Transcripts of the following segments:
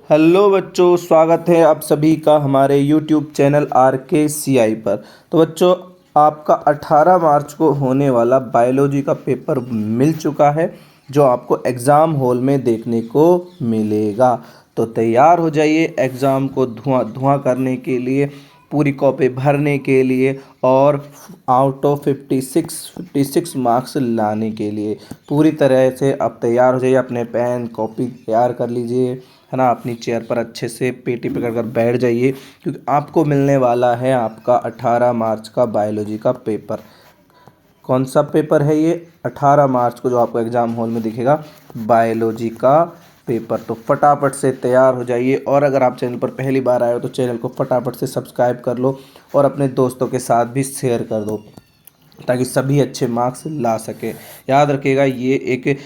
Hello बच्चों, स्वागत है आप सभी का हमारे यूट्यूब चैनल RKCI पर। तो बच्चों, आपका 18 मार्च को होने वाला बायोलॉजी का पेपर मिल चुका है, जो आपको एग्ज़ाम हॉल में देखने को मिलेगा। तो तैयार हो जाइए एग्ज़ाम को धुआं धुआं करने के लिए, पूरी कॉपी भरने के लिए और आउट ऑफ 56 मार्क्स लाने के लिए पूरी तरह से अब तैयार हो जाइए। अपने पेन कॉपी तैयार कर लीजिए, है ना। अपनी चेयर पर अच्छे से पेटी पकड़ कर बैठ जाइए, क्योंकि आपको मिलने वाला है आपका 18 मार्च का बायोलॉजी का पेपर। कौन सा पेपर है ये? 18 मार्च को जो आपको एग्ज़ाम हॉल में दिखेगा, बायोलॉजी का पेपर। तो फटाफट से तैयार हो जाइए, और अगर आप चैनल पर पहली बार आए हो तो चैनल को फटाफट से सब्सक्राइब कर लो और अपने दोस्तों के साथ भी शेयर कर दो, ताकि सभी अच्छे मार्क्स ला सके। याद रखिएगा, ये एक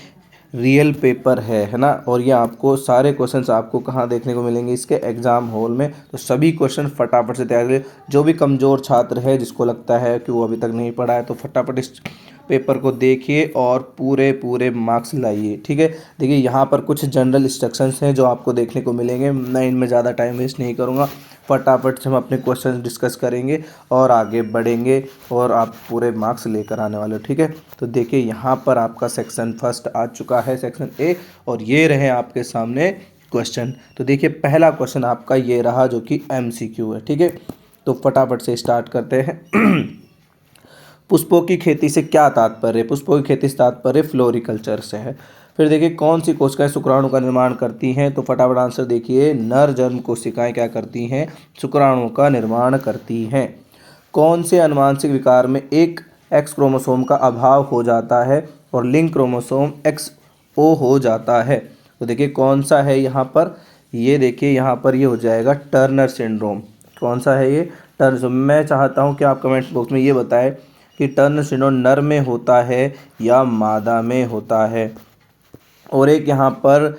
रियल पेपर है ना। और ये आपको सारे क्वेश्चंस आपको कहाँ देखने को मिलेंगे? इसके एग्ज़ाम हॉल में। तो सभी क्वेश्चन फटाफट से तैयार करिए। जो भी कमज़ोर छात्र है, जिसको लगता है कि वो अभी तक नहीं पढ़ा है, तो फटाफट इस पेपर को देखिए और पूरे पूरे मार्क्स लाइए, ठीक है। देखिए, यहाँ पर कुछ जनरल इंस्ट्रक्शंस हैं जो आपको देखने को मिलेंगे। मैं इनमें ज़्यादा टाइम वेस्ट नहीं करूँगा, फटाफट से हम अपने क्वेश्चन डिस्कस करेंगे और आगे बढ़ेंगे, और आप पूरे मार्क्स लेकर आने वाले हो, ठीक है। तो देखिए, यहाँ पर आपका सेक्शन फर्स्ट आ चुका है, सेक्शन ए, और ये रहे आपके सामने क्वेश्चन। तो देखिए, पहला क्वेश्चन आपका ये रहा, जो कि MCQ है, ठीक है। तो फटाफट से स्टार्ट करते हैं। पुष्पों की खेती से क्या तात्पर्य? पुष्पों की खेती से तात्पर्य फ्लोरिकल्चर से है। फिर देखिए, कौन सी कोशिकाएं शुक्राणु का निर्माण करती हैं? तो फटाफट आंसर देखिए, नर जन्म कोशिकाएं क्या करती हैं? शुक्राणु का निर्माण करती हैं। कौन से अनुवांशिक विकार में एक एक्स क्रोमोसोम का अभाव हो जाता है और लिंक क्रोमोसोम XO हो जाता है? तो देखिए, कौन सा है यहाँ पर? ये देखिए, यहाँ पर ये हो जाएगा टर्नर सिंड्रोम। कौन सा है ये? टर्नर। मैं चाहता हूँ कि आप कमेंट बॉक्स में ये बताएं कि टर्नर सिंड्रोम नर में होता है या मादा में होता है। और एक यहाँ पर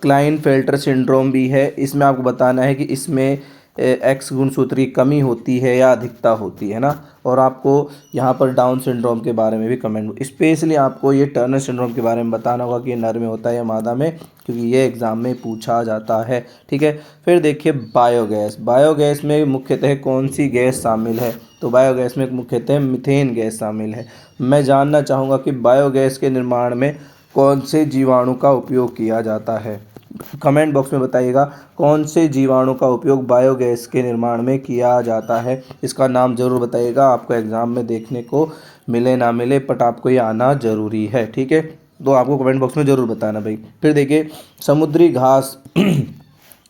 क्लाइनफेल्टर सिंड्रोम भी है। इसमें आपको बताना है कि इसमें एक्स गुणसूत्री कमी होती है या अधिकता होती है ना। और आपको यहाँ पर डाउन सिंड्रोम के बारे में भी कमेंट, स्पेशली आपको ये टर्नर सिंड्रोम के बारे में बताना होगा कि ये नर में होता है या मादा में, क्योंकि ये एग्ज़ाम में पूछा जाता है, ठीक है। फिर देखिए, बायोगैस। बायोगैस में मुख्यतः कौन सी गैस शामिल है? तो बायोगैस में मुख्यतः मीथेन गैस शामिल है। मैं जानना चाहूँगा कि बायोगैस के निर्माण में कौन से जीवाणु का उपयोग किया जाता है? कमेंट बॉक्स में बताइएगा, कौन से जीवाणु का उपयोग बायोगैस के निर्माण में किया जाता है? इसका नाम ज़रूर बताइएगा, आपको एग्ज़ाम में देखने को मिले ना मिले, बट आपको ये आना ज़रूरी है, ठीक है। तो आपको कमेंट बॉक्स में ज़रूर बताना भाई। फिर देखिए, समुद्री घास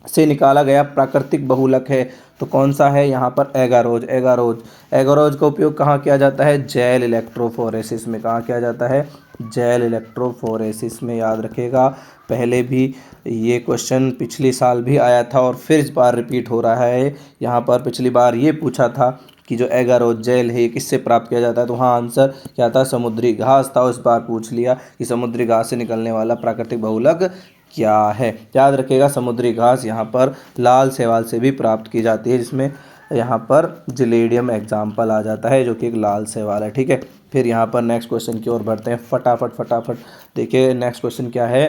से निकाला गया प्राकृतिक बहुलक है, तो कौन सा है यहाँ पर? एगारोज। एगारोज एगारोज का उपयोग कहाँ किया जाता है? जेल इलेक्ट्रोफोरेसिस में। कहाँ किया जाता है? जेल इलेक्ट्रोफोरेसिस में। याद रखिएगा, पहले भी ये क्वेश्चन पिछले साल भी आया था और फिर इस बार रिपीट हो रहा है। यहाँ पर पिछली बार ये पूछा था कि जो एगारोज जेल है ये किससे प्राप्त किया जाता है, तो हाँ, आंसर क्या था? समुद्री घास था। इस बार पूछ लिया कि समुद्री घास से निकलने वाला प्राकृतिक बहुलक क्या है। याद रखिएगा, समुद्री घास यहाँ पर लाल शैवाल से भी प्राप्त की जाती है, जिसमें यहाँ पर जिलेडियम एग्जाम्पल आ जाता है, जो कि एक लाल शैवाल है, ठीक है। फिर यहाँ पर नेक्स्ट क्वेश्चन की ओर बढ़ते हैं, फटाफट फटाफट। देखिए, नेक्स्ट क्वेश्चन क्या है?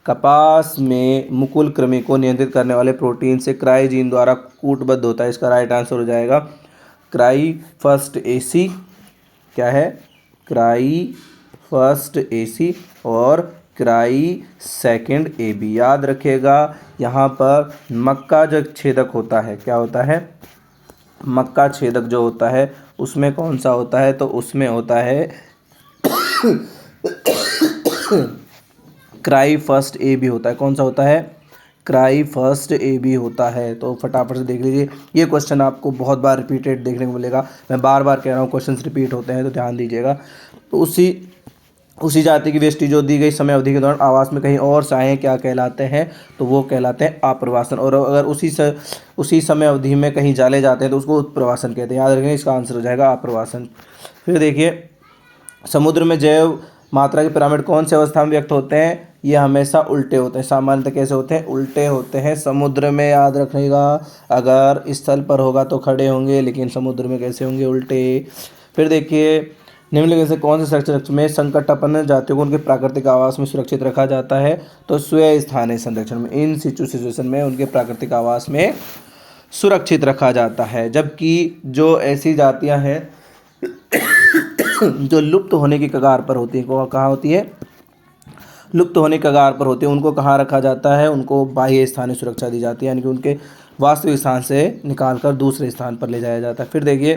कपास में मुकुल कृमि को नियंत्रित करने वाले प्रोटीन से क्राई जीन द्वारा कूटबद्ध होता है। इसका राइट आंसर हो जाएगा क्राई फर्स्ट AC। क्या है? क्राई फर्स्ट AC और क्राई सेकंड AB। याद रखिएगा, यहाँ पर मक्का जो छेदक होता है, क्या होता है? मक्का छेदक जो होता है, उसमें कौन सा होता है? तो उसमें होता है क्राई फर्स्ट AB होता है। कौन सा होता है? क्राई फर्स्ट AB होता है। तो फटाफट से देख लीजिए, ये क्वेश्चन आपको बहुत बार रिपीटेड देखने को मिलेगा। मैं बार बार कह रहा हूँ, क्वेश्चंस रिपीट होते हैं, तो ध्यान दीजिएगा। तो उसी जाति की वेष्टि जो दी गई समय अवधि के दौरान आवास में कहीं और साए क्या कहलाते हैं? तो वो कहलाते हैं आप्रवासन। और अगर उसी समय अवधि में कहीं जाले जाते हैं तो उसको उत्प्रवासन कहते हैं। याद रखें, इसका आंसर हो जाएगा आप्रवासन। फिर देखिए, समुद्र में जैव मात्रा के पिरामिड कौन सी अवस्था में व्यक्त होते हैं? ये हमेशा उल्टे होते हैं। सामान्यतः कैसे होते हैं? उल्टे होते हैं समुद्र में। याद रखिएगा, अगर स्थल पर होगा तो खड़े होंगे, लेकिन समुद्र में कैसे होंगे? उल्टे। फिर देखिए, निम्नलिखित से कौन से संरक्षण में संकटापन्न जातियों को उनके प्राकृतिक आवास में सुरक्षित रखा जाता है? तो स्व स्थानीय संरक्षण में, इन सिचु सिचुएशन में उनके प्राकृतिक आवास में सुरक्षित रखा जाता है। जबकि जो ऐसी जातियां हैं जो लुप्त होने की कगार पर होती हैं, वो कहाँ होती है? लुप्त होने की कगार पर होती है, उनको कहाँ रखा जाता है? उनको बाह्य स्थानीय सुरक्षा दी जाती है, यानी कि उनके वास्तविक स्थान से निकालकर दूसरे स्थान पर ले जाया जाता है। फिर देखिए,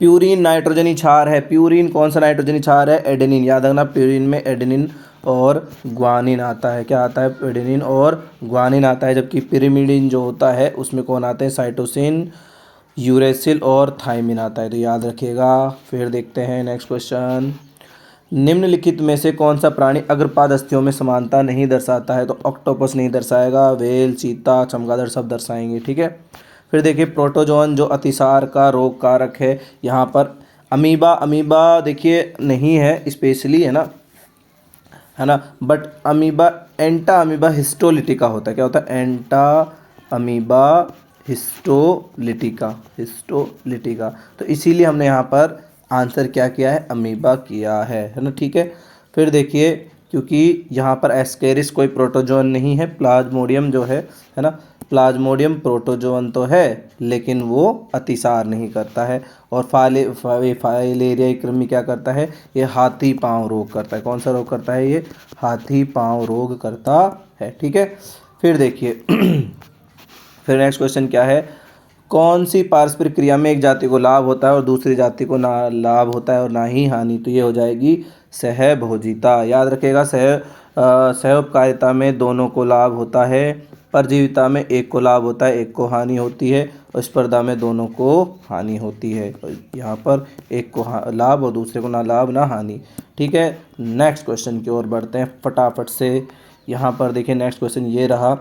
प्यूरिन नाइट्रोजनी क्षार है। प्यूरिन कौन सा नाइट्रोजनी क्षार है? एडेनिन। याद रखना, प्यूरिन में एडेनिन और ग्वानिन आता है। क्या आता है? एडेनिन और ग्वानिन आता है। जबकि पिरिमिडिन जो होता है उसमें कौन आते हैं? साइटोसिन, यूरेसिल और थाइमिन आता है, तो याद रखिएगा। फिर देखते हैं नेक्स्ट क्वेश्चन। निम्नलिखित में से कौन सा प्राणी अग्रपाद अस्थियों में समानता नहीं दर्शाता है? तो ऑक्टोपस नहीं दर्शाएगा, व्हेल, चीता, चमगादड़ सब दर्शाएंगे। ठीक है। फिर देखिए, प्रोटोजोन जो अतिसार का रोग कारक है, यहाँ पर अमीबा, अमीबा देखिए नहीं है स्पेशली, है ना, बट अमीबा एंटा अमीबा हिस्टोलिटिका होता है। क्या होता है? एंटा अमीबा हिस्टोलिटिका, हिस्टोलिटिका। तो इसीलिए हमने यहाँ पर आंसर क्या किया है? अमीबा किया है ना। ठीक है। फिर देखिए, क्योंकि यहाँ पर एस्केरिस कोई प्रोटोजोन नहीं है, प्लाज्मोडियम जो है ना, प्लाज्मोडियम प्रोटोजोन तो है लेकिन वो अतिसार नहीं करता है। और फाइलेरिया कृमि क्या करता है? ये हाथी पांव रोग करता है। कौन सा रोग करता है? ये हाथी पांव रोग करता है। ठीक है। फिर देखिए फिर नेक्स्ट क्वेश्चन क्या है? कौन सी पारस्परिक क्रिया में एक जाति को लाभ होता है और दूसरी जाति को ना लाभ होता है और ना ही हानि? तो ये हो जाएगी सहभोजिता। याद रखिएगा, सहउपकारिता में दोनों को लाभ होता है, परजीविता में एक को लाभ होता है, एक को हानि होती है, और स्पर्धा में दोनों को हानि होती है। यहाँ पर एक को लाभ और दूसरे को ना लाभ ना हानि। ठीक है। नेक्स्ट क्वेश्चन की ओर बढ़ते हैं फटाफट से। यहाँ पर देखिए, नेक्स्ट क्वेश्चन ये रहा,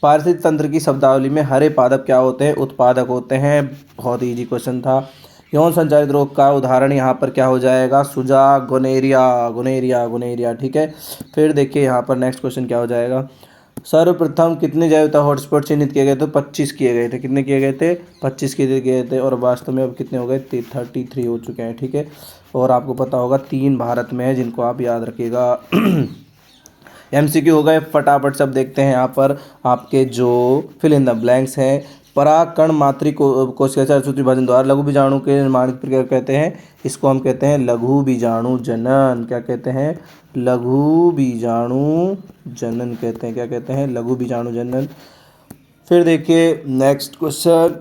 पारिस्थितिक तंत्र की शब्दावली में हरे पादप क्या होते हैं? उत्पादक होते हैं। बहुत इजी क्वेश्चन था। यौन संचारित रोग का उदाहरण यहाँ पर क्या हो जाएगा? सुजा, गोनेरिया, गोनेरिया, गोनेरिया। ठीक है। फिर देखिए यहाँ पर नेक्स्ट क्वेश्चन क्या हो जाएगा? सर्वप्रथम कितने जैविकता हॉटस्पॉट चिन्हित किए गए थे? 25 किए गए थे। कितने किए गए थे? 25 किए गए थे, और वास्तव में अब कितने हो गए? 33 हो चुके हैं। ठीक है। और आपको पता होगा 3 भारत में है, जिनको आप याद रखिएगा। एमसीक्यू हो गए, फटाफट सब देखते हैं। यहाँ पर आपके जो फिल इन द ब्लैंक्स हैं, परागकण मातृ कोशिका सूत्र विभाजन द्वारा लघु बीजाणु के निर्माण की प्रक्रिया कहते हैं, इसको हम कहते हैं लघु बीजाणु जनन। क्या कहते हैं? लघु बीजाणु जनन कहते हैं। क्या कहते हैं? लघु बीजाणु जनन। फिर देखिए नेक्स्ट क्वेश्चन,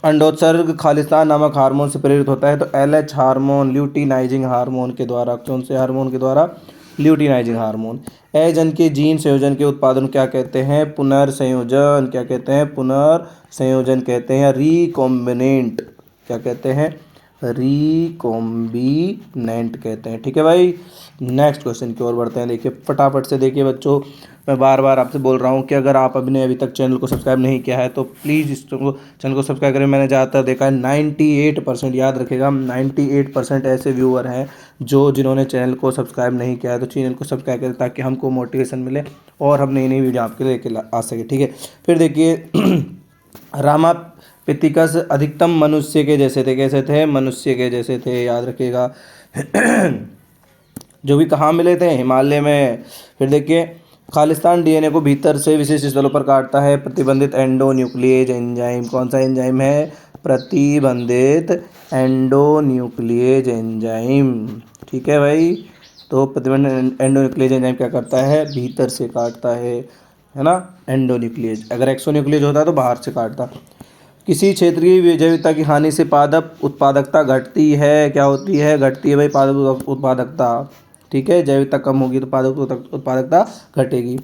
अंडोत्सर्ग खालिस्तान नामक हार्मोन से प्रेरित होता है। तो LH हार्मोन, ल्यूटिनाइजिंग हार्मोन के द्वारा। कौन से हार्मोन के द्वारा? Luteinizing hormone. अजन के जीन संयोजन के उत्पादन क्या कहते हैं? पुनर्संयोजन। क्या कहते हैं? पुनर्संयोजन कहते हैं। रिकॉम्बिनेंट क्या कहते हैं? रिकॉम्बिनेंट कहते हैं। ठीक है भाई। नेक्स्ट क्वेश्चन की ओर बढ़ते हैं। देखिए फटाफट से देखिए बच्चों, मैं बार बार आपसे बोल रहा हूँ कि अगर आप अभी तक चैनल को सब्सक्राइब नहीं किया है तो प्लीज़ इस चैनल को सब्सक्राइब करें। मैंने ज़्यादातर देखा है 98%, याद रखेगा 98% ऐसे व्यूअर हैं जिन्होंने चैनल को सब्सक्राइब नहीं किया है। तो चैनल को सब्सक्राइब करें ताकि हमको मोटिवेशन मिले और हम नई नई वीडियो आपके लेके आ सके। ठीक है। फिर देखिए रामा पितिकस अधिकतम मनुष्य के जैसे थे। कैसे थे? मनुष्य के जैसे थे, याद रखिएगा। जो भी कहाँ मिले थे? हिमालय में। फिर देखिए, खालिस्तान डीएनए को भीतर से विशिष्ट स्थलों पर काटता है। प्रतिबंधित एंडोन्यूक्लिएज एंजाइम। कौन सा एंजाइम है? प्रतिबंधित एंडोन्यूक्लिएज एंजाइम। ठीक है भाई। तो प्रतिबंधित एंडोन्यूक्लिएज एंजाइम क्या करता है? भीतर से काटता है ना, एंडोन्यूक्लिएज। अगर एक्सोन्यूक्लिएज होता है तो बाहर से काटता। किसी क्षेत्र की जैविकता की हानि से पादप उत्पादकता घटती है। क्या होती है? घटती है भाई पादप उत्पादकता। ठीक है। जैविकता कम होगी तो पादप उत्पादकता घटेगी।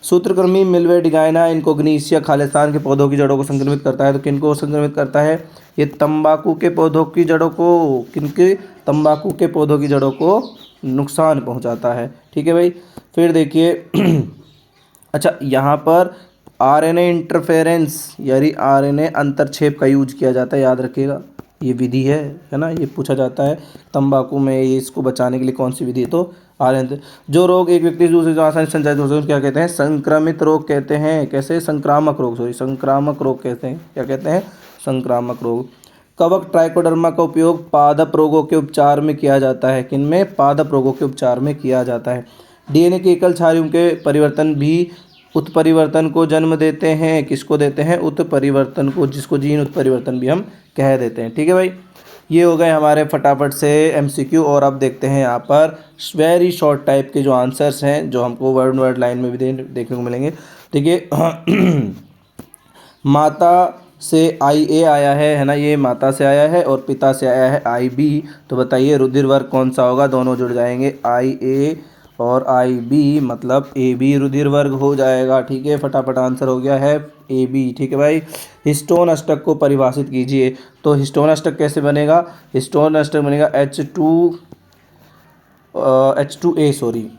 सूत्रकृमि मिल्वेडिगाइना इनकोग्निसिया खालिस्तान के पौधों की जड़ों को संक्रमित करता है। तो किनको संक्रमित करता है? ये तंबाकू के पौधों की जड़ों को, किनके? तंबाकू के पौधों की जड़ों को नुकसान पहुंचाता है। ठीक है भाई। फिर देखिए अच्छा, यहाँ पर आरएनए इंटरफेरेंस यानी आरएनए अंतरक्षेप का यूज किया जाता है। याद रखिएगा, ये विधि है ना, ये पूछा जाता है तंबाकू में, ये इसको बचाने के लिए कौन सी विधि है? तो आरएनए। जो रोग एक व्यक्ति से दूसरे से आसानी से संचारित हो सकते हैं क्या कहते हैं? संक्रमित रोग कहते हैं। कैसे? संक्रामक रोग, सॉरी संक्रामक रोग कहते हैं। क्या कहते हैं? संक्रामक रोग। कवक ट्राइकोडर्मा का उपयोग पादप रोगों के उपचार में किया जाता है। किनमें? पादप रोगों के उपचार में किया जाता है। डीएनए की एकल छारियों के परिवर्तन भी उत्परिवर्तन को जन्म देते हैं। किसको देते हैं? उत्परिवर्तन को, जिसको जीन उत्परिवर्तन भी हम कह देते हैं। ठीक है भाई, ये हो गए हमारे फटाफट से एमसीक्यू। और अब देखते हैं यहाँ पर वेरी शॉर्ट टाइप के जो आंसर्स हैं, जो हमको वर्ड लाइन में भी देखने को मिलेंगे। देखिए माता से आई ए आया है ना, ये माता से आया है, और पिता से आया है आई बी। तो बताइए रुधिर वर्ग कौन सा होगा? दोनों जुड़ जाएंगे, आई ए और आई बी, मतलब ए बी रुधिर वर्ग हो जाएगा। ठीक है, फटाफट आंसर हो गया है ए बी। ठीक है भाई, हिस्टोन अष्टक को परिभाषित कीजिए। तो हिस्टोन अष्टक कैसे बनेगा? हिस्टोन अष्टक बनेगा H2A, सॉरी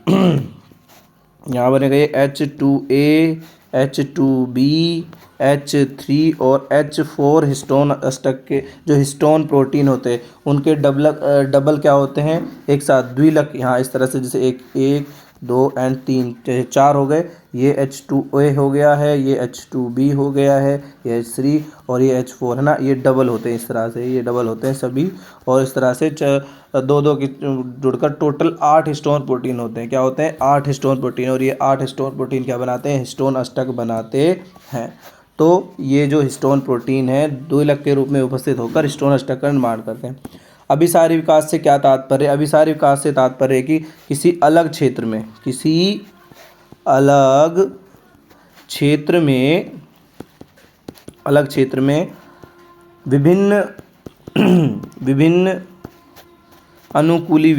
यहाँ बनेगा ये H2A, H2B, H3 और H4 हिस्टोन अष्टक के जो हिस्टोन प्रोटीन होते हैं उनके डबल क्या होते हैं? एक साथ द्विलक, यहाँ इस तरह से, जैसे एक 2 एंड 3 4 हो गए। ये H2A हो गया है, ये H2B हो गया है, ये H3 और ये H4 है ना, ये डबल होते हैं इस तरह से, ये डबल होते हैं सभी। और इस तरह से दो दो की जुड़कर टोटल 8 हिस्टोन प्रोटीन होते हैं। क्या होते हैं? 8 हिस्टोन प्रोटीन। और ये 8 हिस्टोन प्रोटीन क्या बनाते हैं? हिस्टोन अष्टक बनाते हैं। तो ये जो हिस्टोन प्रोटीन है द्विलक के रूप में उपस्थित होकर हिस्टोन अष्टक का निर्माण करते हैं। अभिसारी विकास से क्या तात्पर्य? अभिसारी विकास से तात्पर्य है कि किसी अलग क्षेत्र में, किसी अलग क्षेत्र में विभिन्न विभिन्न अनुकूली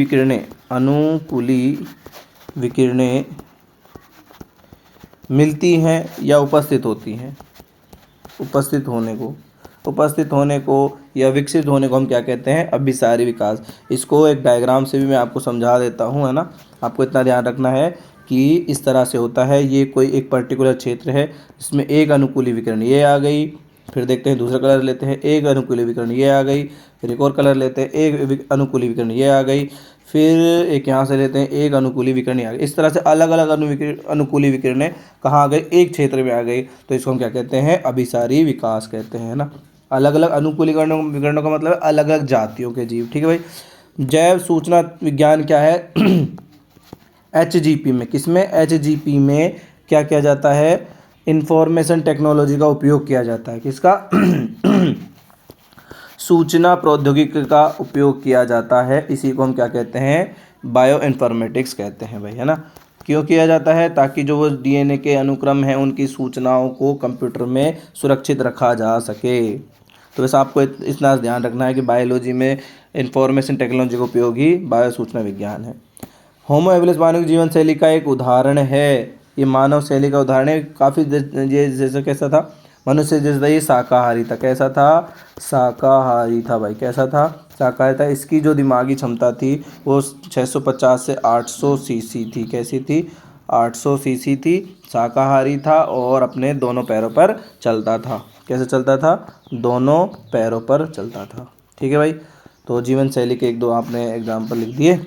विकिरणें मिलती हैं या उपस्थित होती हैं। उपस्थित होने को या विकसित होने को हम क्या कहते हैं? अभिसारी विकास। इसको एक डायग्राम से भी मैं आपको समझा देता हूँ, है ना। आपको इतना ध्यान रखना है कि इस तरह से होता है। ये कोई एक पर्टिकुलर क्षेत्र है, इसमें एक अनुकूली विकिरण ये आ गई, फिर देखते हैं दूसरा कलर लेते हैं, एक अनुकूली विकिरण ये आ गई, फिर एक और कलर लेते हैं, एक अनुकूली विकिरण ये आ गई, फिर एक यहाँ से लेते हैं, एक अनुकूली विकिरण आ गई। इस तरह से अलग अलग अनुकूली विकिरणें कहाँ आ गई? एक क्षेत्र में आ गई। तो इसको हम क्या कहते हैं? अभिसारी विकास कहते हैं, ना। अलग अलग विकिरणों का मतलब अलग अलग जातियों के जीव। ठीक है भाई। जैव सूचना विज्ञान क्या है? HGP में, किसमें? HGP में क्या किया जाता है? इंफॉर्मेशन टेक्नोलॉजी का उपयोग किया जाता है। किसका? सूचना प्रौद्योगिकी का उपयोग किया जाता है। इसी को हम क्या कहते हैं? बायो इन्फॉर्मेटिक्स कहते हैं भाई, है ना। क्यों किया जाता है? ताकि जो वो डीएनए के अनुक्रम हैं उनकी सूचनाओं को कंप्यूटर में सुरक्षित रखा जा सके। तो वैसे आपको इतना ध्यान रखना है कि बायोलॉजी में इंफॉर्मेशन टेक्नोलॉजी का उपयोग ही बायो सूचना विज्ञान है। होमो हेबिलिस मानव जीवन शैली का एक उदाहरण है। ये मानव शैली का उदाहरण है। काफ़ी ये जैसे कैसा था? मनुष्य जैसा ये शाकाहारी था। कैसा था? शाकाहारी था भाई। कैसा था? शाकाहारी था। इसकी जो दिमागी क्षमता थी वो 650 से 800 सीसी थी। कैसी थी? 800 सीसी थी। शाकाहारी था और अपने दोनों पैरों पर चलता था। कैसे चलता था? दोनों पैरों पर चलता था। ठीक है भाई। तो जीवन शैली के एक दो आपने एग्जाम्पल लिख दिए।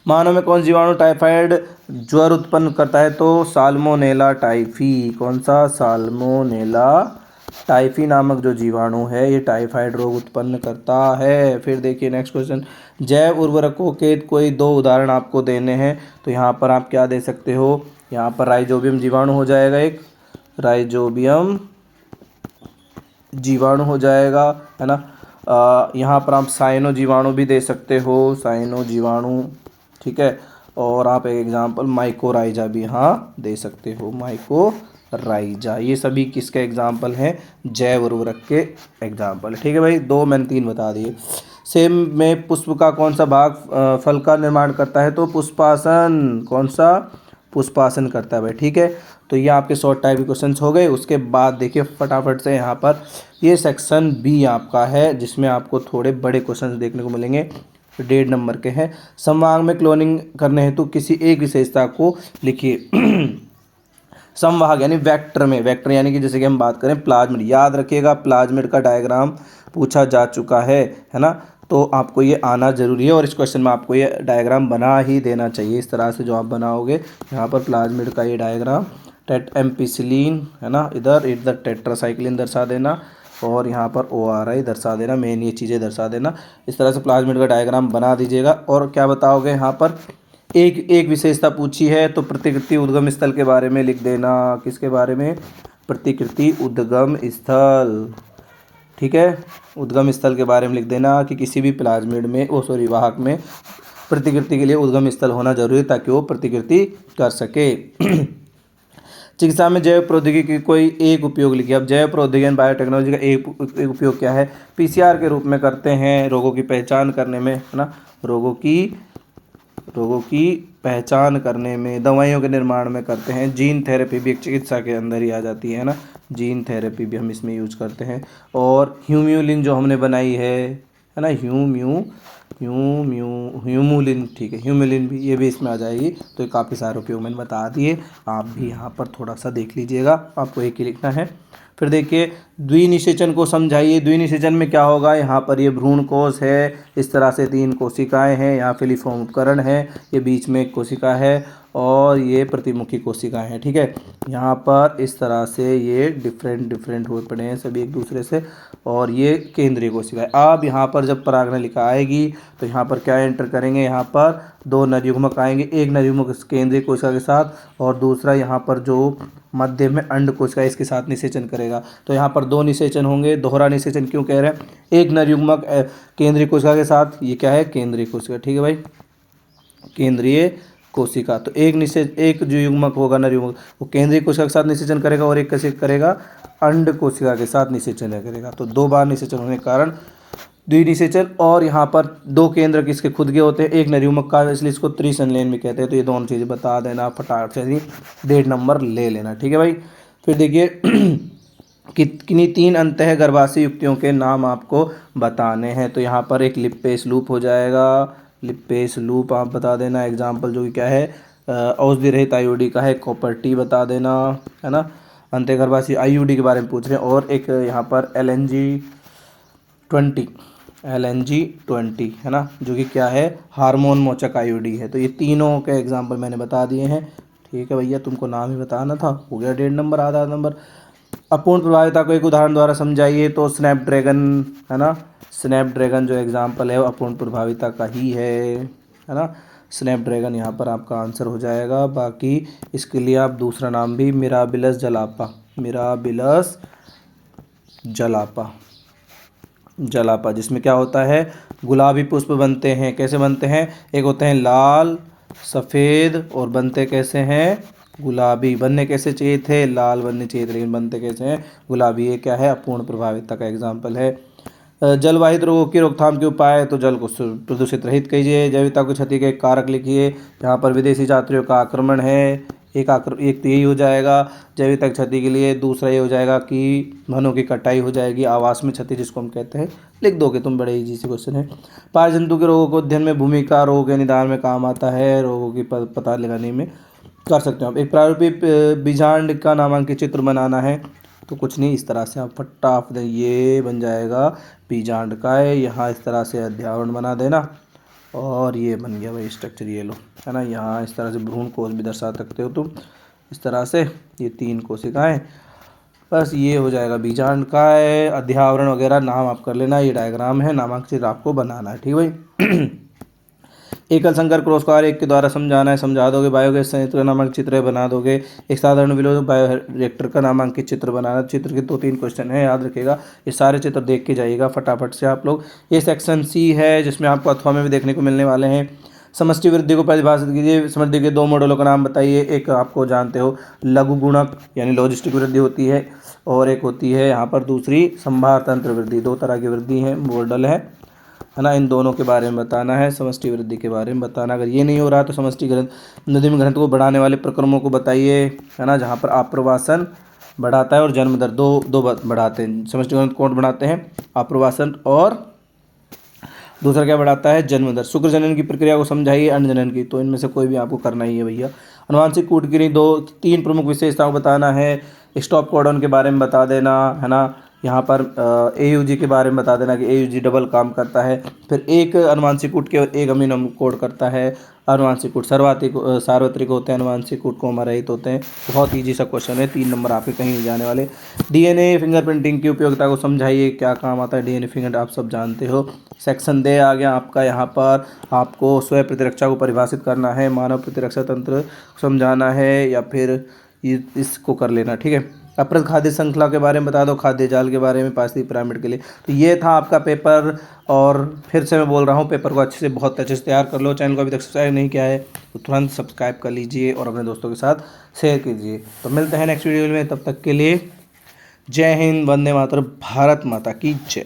मानव में कौन जीवाणु टाइफाइड ज्वर उत्पन्न करता है? तो साल्मोनेला टाइफी। कौन सा? साल्मोनेला टाइफी नामक जो जीवाणु है ये टाइफाइड रोग उत्पन्न करता है। फिर देखिए नेक्स्ट क्वेश्चन, जैव उर्वरकों के कोई 2 उदाहरण आपको देने हैं। तो यहाँ पर आप क्या दे सकते हो? यहाँ पर राइजोबियम जीवाणु हो जाएगा, एक राइजोबियम जीवाणु हो जाएगा, है ना। यहाँ पर आप साइनो जीवाणु भी दे सकते हो, साइनो जीवाणु। ठीक है। और आप एक एग्जांपल माइकोराइजा भी यहाँ दे सकते हो, माइकोराइजा। ये सभी किसके एग्जांपल हैं? जैव उर्वरक के एग्जांपल। ठीक है भाई। 2 मैंने 3 बता दिए। सेब में पुष्प का कौन सा भाग फल का निर्माण करता है? तो पुष्पासन। कौन सा? पुष्पासन करता है भाई। ठीक है। तो ये आपके शॉर्ट टाइप के क्वेश्चन हो गए। उसके बाद देखिए फटाफट से यहाँ पर ये सेक्शन बी आपका है, जिसमें आपको थोड़े बड़े क्वेश्चन देखने को मिलेंगे। 1.5 नंबर के हैं। संवाहक में क्लोनिंग करने हेतु किसी एक विशेषता को लिखिए। संवाहक यानी वेक्टर में, वेक्टर यानी कि जैसे कि हम बात करें प्लाज्मिड, याद रखिएगा प्लाज्मिड का डायग्राम पूछा जा चुका है ना। तो आपको ये आना जरूरी है और इस क्वेश्चन में आपको ये डायग्राम बना ही देना चाहिए। इस तरह से जो आप बनाओगे, यहाँ पर प्लाज्मिड का ये डायग्राम, एम्पिसिलिन है ना, इधर टेट्रासाइक्लिन दर्शा देना, और यहाँ पर ORI दर्शा देना, मेन ये चीज़ें दर्शा देना। इस तरह से प्लाज्मिड का डायग्राम बना दीजिएगा। और क्या बताओगे यहाँ पर, एक एक विशेषता पूछी है तो प्रतिकृति उद्गम स्थल के बारे में लिख देना। किसके बारे में? प्रतिकृति उद्गम स्थल, ठीक है। उद्गम स्थल के बारे में लिख देना कि किसी भी प्लाज्मिड में वाहक में प्रतिकृति के लिए उद्गम स्थल होना जरूरी है ताकि वो प्रतिकृति कर सके। चिकित्सा में जैव प्रौद्योगिकी की कोई एक उपयोग लिखिए। अब जैव प्रौद्योगिकी एंड बायोटेक्नोलॉजी का एक उपयोग क्या है? PCR के रूप में करते हैं रोगों की पहचान करने में, है ना, रोगों की पहचान करने में, दवाइयों के निर्माण में करते हैं। जीन थेरेपी भी एक चिकित्सा के अंदर ही आ जाती है ना, जीन थेरेपी भी हम इसमें यूज करते हैं। और ह्यूम्यूलिन जो हमने बनाई है ना, ह्यूमुलिन, ठीक है, ह्यूमुलिन भी, ये भी इसमें आ जाएगी। तो ये काफ़ी सारे उपयोग मैंने बता दिए, आप भी यहाँ पर थोड़ा सा देख लीजिएगा, आपको एक ही लिखना है। फिर देखिए द्विनिषेचन को समझाइए। द्विनिषेचन में क्या होगा? यहाँ पर ये भ्रूण कोश है, इस तरह से 3 कोशिकाएं हैं, यहाँ फिलिफॉर्म उपकरण है, ये बीच में एक कोशिका है और ये प्रतिमुखी कोशिकाएं हैं, ठीक है। यहाँ पर इस तरह से ये डिफरेंट हो पड़े हैं सभी एक दूसरे से, और ये केंद्रीय कोशिका है। अब यहाँ पर जब परागनलिका आएगी तो यहाँ पर क्या एंटर करेंगे? यहाँ पर 2 नरयुग्मक आएंगे, एक नरयुग्मक केंद्रीय कोशिका के साथ और दूसरा यहाँ पर जो मध्य में अंड कोशिका इसके साथ निषेचन करेगा। तो यहाँ पर 2 निषेचन होंगे। दोहरा निषेचन क्यों कह रहे हैं? एक नरयुग्मक केंद्रीय कोशिका के साथ, ये क्या है? केंद्रीय कोशिका, ठीक है भाई, केंद्रीय कोशिका। तो एक जो युग्मक होगा नरयुग्मक, वो केंद्रीय कोशिका के साथ निषेचन करेगा और एक कैसे करेगा? अंड कोशिका के साथ निषेचन करेगा। तो 2 बार निषेचन होने के कारण द्विनिषेचन। और यहाँ पर 2 केंद्र किसके खुद के होते हैं? एक नरयुग्मक का, इसलिए इसको त्रिसंलयन में कहते हैं। तो ये दोनों चीज़ें बता देना, फटाफट से 1.5 नंबर ले लेना, ठीक है भाई। फिर देखिए कितनी 3 अंतः गर्भाशय युक्तियों के नाम आपको बताने हैं। तो यहाँ पर एक लिप्पेस लूप हो जाएगा, लिप्पेस लूप आप बता देना। एग्जाम्पल जो कि क्या है? औषधि रहित IUD का है, कॉपर टी बता देना, है ना। अंतः गर्भाशय IUD के बारे में पूछ रहे हैं। और एक यहाँ पर LNG-20 है ना, जो कि क्या है? हार्मोन मोचक IUD है। तो ये तीनों के एग्जाम्पल मैंने बता दिए हैं, ठीक है भैया। तुमको नाम ही बताना था, हो गया 1.5 नंबर, आधा नंबर। अपूर्ण प्रभाविता को एक उदाहरण द्वारा समझाइए। तो स्नैपड्रैगन, है ना, स्नैपड्रैगन जो एग्जाम्पल है वो अपूर्ण प्रभाविता का ही है ना। स्नैपड्रैगन यहाँ पर आपका आंसर हो जाएगा। बाकी इसके लिए आप दूसरा नाम भी मिराबिलस जलापा, जिसमें क्या होता है? गुलाबी पुष्प बनते हैं। कैसे बनते हैं? एक होते हैं लाल, सफ़ेद, और बनते कैसे हैं? गुलाबी। बनने कैसे चाहिए थे? लाल बनने चाहिए थे, लेकिन बनते कैसे हैं? गुलाबी। ये क्या है? अपूर्ण प्रभाविता का एग्जाम्पल है। जलवाहित रोगों की रोकथाम के उपाय। तो जल को प्रदूषित रहित कीजिए। जैविकता को क्षति के कारक लिखिए। यहाँ पर विदेशी यात्रियों का आक्रमण है, एक तो यही हो जाएगा जैविकता की क्षति के लिए। दूसरा ये हो जाएगा कि वनों की कटाई हो जाएगी, आवास में क्षति जिसको हम कहते हैं। लिख दोगे तुम, बड़े इजी से क्वेश्चन है। पारजंतु के रोगों को अध्ययन में भूमिका, रोगों के निदान में काम आता है, रोगों की पता लगाने में कर सकते हो आप। एक प्रारूपिक बीजांड का नामांकित चित्र बनाना है। तो कुछ नहीं, इस तरह से आप फटाफट ये बन जाएगा बीजांड का है। यहाँ इस तरह से अध्यावरण बना देना और ये बन गया भाई स्ट्रक्चर, ये लो, है ना। यहाँ इस तरह से भ्रूण कोश भी दर्शा सकते हो तुम, इस तरह से ये 3 कोशिकाएं, बस ये हो जाएगा बीजांड का है। अध्यावरण वगैरह नाम आप कर लेना, ये डायग्राम है, नामांकित चित्र आपको बनाना है, ठीक भाई। एकल संकर क्रॉस को आरेख के द्वारा समझाना है, समझा दोगे। बायोगैस संयंत्र का नामांकित चित्र बना दोगे। एक साधारण विलोम बायोरिएक्टर का नामांकित चित्र बनाना। चित्र के 2-3 क्वेश्चन है, याद रखिएगा। ये सारे चित्र देख के जाइएगा फटाफट से आप लोग। ये सेक्शन C है, जिसमें आपको अथवा में भी देखने को मिलने वाले हैं। समष्टि वृद्धि को परिभाषित कीजिए। समृद्धि के 2 मॉडलों का नाम बताइए। एक आपको जानते हो लघु गुणक यानी लॉजिस्टिक वृद्धि होती है, और एक होती है यहाँ पर दूसरी संभार तंत्र वृद्धि। 2 तरह की वृद्धि है, मॉडल है ना। इन दोनों के बारे में बताना है, समष्टि वृद्धि के बारे में बताना। अगर ये नहीं हो रहा तो समष्टि घनत्व, नदी में घनत्व को बढ़ाने वाले प्रक्रमों को बताइए, है ना, जहाँ पर आप्रवासन बढ़ाता है और जन्म दर दो बढ़ाते हैं। समष्टि घनत्व कौन बढ़ाते हैं? आप्रवासन, और दूसरा क्या बढ़ाता है? जन्म दर। शुक्र जनन की प्रक्रिया को समझाइए, अंड जनन की। तो इनमें से कोई भी आपको करना ही है भैया। अनुवांशिक कूटगिरी 2-3 प्रमुख विशेषताओं को बताना है। स्टॉप कोडॉन के बारे में बता देना, है ना। यहाँ पर AUG के बारे में बता देना कि AUG डबल काम करता है। फिर एक अनुवांशिक केवल एक अमीनो कोड करता है। अनुवांशिक कूट सार्वत्रिक होते हैं, अनुवांशिक कूट कोमा रहित होते हैं। बहुत ईजी सा क्वेश्चन है, 3 नंबर आपके कहीं नहीं जाने वाले। DNA फिंगरप्रिंटिंग की उपयोगिता को समझाइए, क्या काम आता है DNA फिंगर, आप सब जानते हो। सेक्शन दे आ गया आपका, यहाँ पर आपको स्व प्रतिरक्षा को परिभाषित करना है, मानव प्रतिरक्षा तंत्र समझाना है, या फिर इसको कर लेना, ठीक है। अप्रद खाद्य श्रृंखला के बारे में बता दो, खाद्य जाल के बारे में, पारिस्थितिकी पिरामिड के लिए। तो ये था आपका पेपर, और फिर से मैं बोल रहा हूँ पेपर को अच्छे से, बहुत अच्छे से तैयार कर लो। चैनल को अभी तक सब्सक्राइब नहीं किया है तो तुरंत सब्सक्राइब कर लीजिए और अपने दोस्तों के साथ शेयर कीजिए। तो मिलते हैं नेक्स्ट वीडियो में, तब तक के लिए जय हिंद, वंदे मातरम, भारत माता की जय।